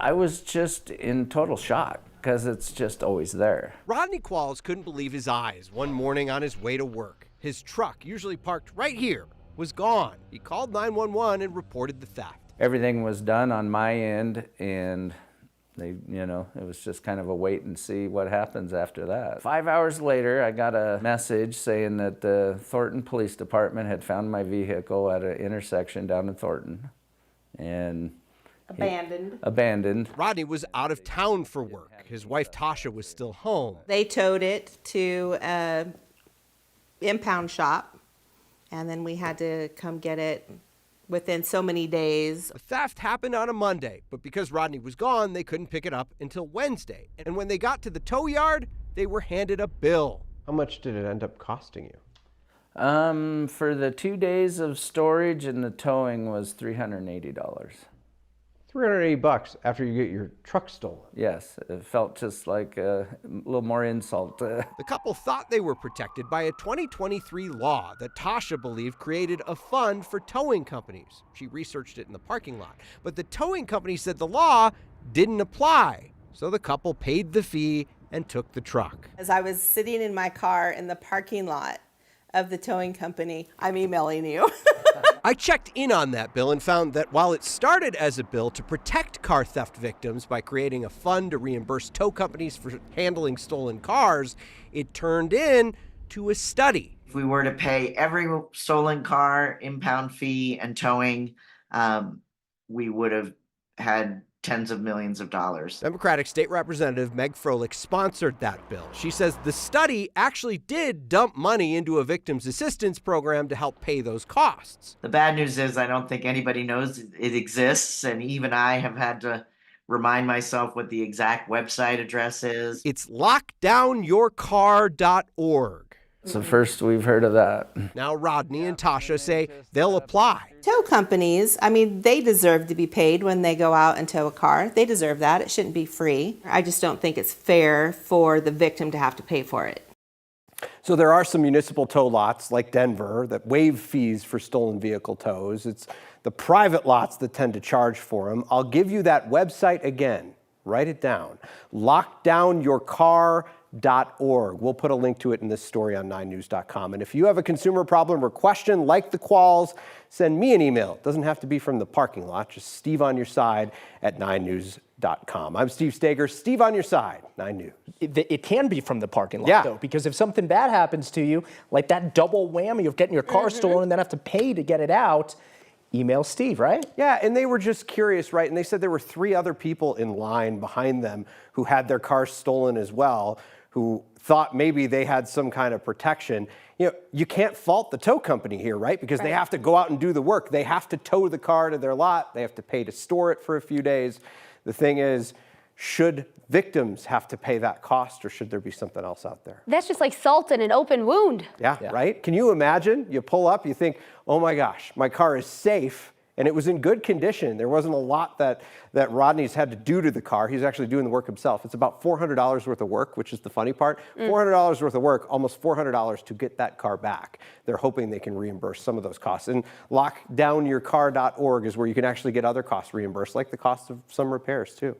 I was just in total shock because it's just always there. Rodney Qualls couldn't believe his eyes one morning on his way to work. His truck, usually parked right here, was gone. He called 911 and reported the theft. Everything was done on my end, and it was just kind of a wait and see what happens after that. 5 hours later, I got a message saying that the Thornton Police Department had found my vehicle at an intersection down in Thornton. And abandoned. Rodney was out of town for work. His wife Tasha was still home. They towed it to an impound shop, and then we had to come get it within so many days. The theft happened on a Monday, but because Rodney was gone, they couldn't pick it up until Wednesday. And when they got to the tow yard, they were handed a bill. How much did it end up costing you? For the 2 days of storage and the towing was $380. $380 after you get your truck stolen. Yes, it felt just like a little more insult. The couple thought they were protected by a 2023 law that Tasha believed created a fund for towing companies. She researched it in the parking lot. But the towing company said the law didn't apply. So the couple paid the fee and took the truck. As I was sitting in my car in the parking lot of the towing company, I'm emailing you. I checked in on that bill and found that while it started as a bill to protect car theft victims by creating a fund to reimburse tow companies for handling stolen cars, it turned into a study. If we were to pay every stolen car impound fee and towing, we would have had tens of millions of dollars. Democratic State Representative Meg Froelich sponsored that bill. She says the study actually did dump money into a victims assistance program to help pay those costs. The bad news is I don't think anybody knows it exists, and even I have had to remind myself what the exact website address is. It's lockdownyourcar.org. It's the first we've heard of that. Now Rodney and Tasha say they'll apply. Tow companies, they deserve to be paid when they go out and tow a car. They deserve that. It shouldn't be free. I just don't think it's fair for the victim to have to pay for it. So there are some municipal tow lots like Denver that waive fees for stolen vehicle tows. It's the private lots that tend to charge for them. I'll give you that website again. Write it down. Lockdownyourcar.org. We'll put a link to it in this story on 9news.com. And if you have a consumer problem or question like the Qualls, send me an email. It doesn't have to be from the parking lot, just Steve on your side at 9news.com. I'm Steve Stager, Steve on your side, 9 News. It can be from the parking lot, though, because if something bad happens to you, like that double whammy of getting your car stolen and then have to pay to get it out, email Steve, right? Yeah, and they were just curious, right? And they said there were 3 other people in line behind them who had their cars stolen as well, who thought maybe they had some kind of protection. You can't fault the tow company here, right? Because they have to go out and do the work. They have to tow the car to their lot. They have to pay to store it for a few days. The thing is, should victims have to pay that cost, or should there be something else out there? That's just like salt in an open wound. Yeah, right? Can you imagine? You pull up, you think, oh my gosh, my car is safe, and it was in good condition. There wasn't a lot that Rodney's had to do to the car. He's actually doing the work himself. It's about $400 worth of work, which is the funny part. $400 worth of work, almost $400 to get that car back. They're hoping they can reimburse some of those costs. And lockdownyourcar.org is where you can actually get other costs reimbursed, like the cost of some repairs too.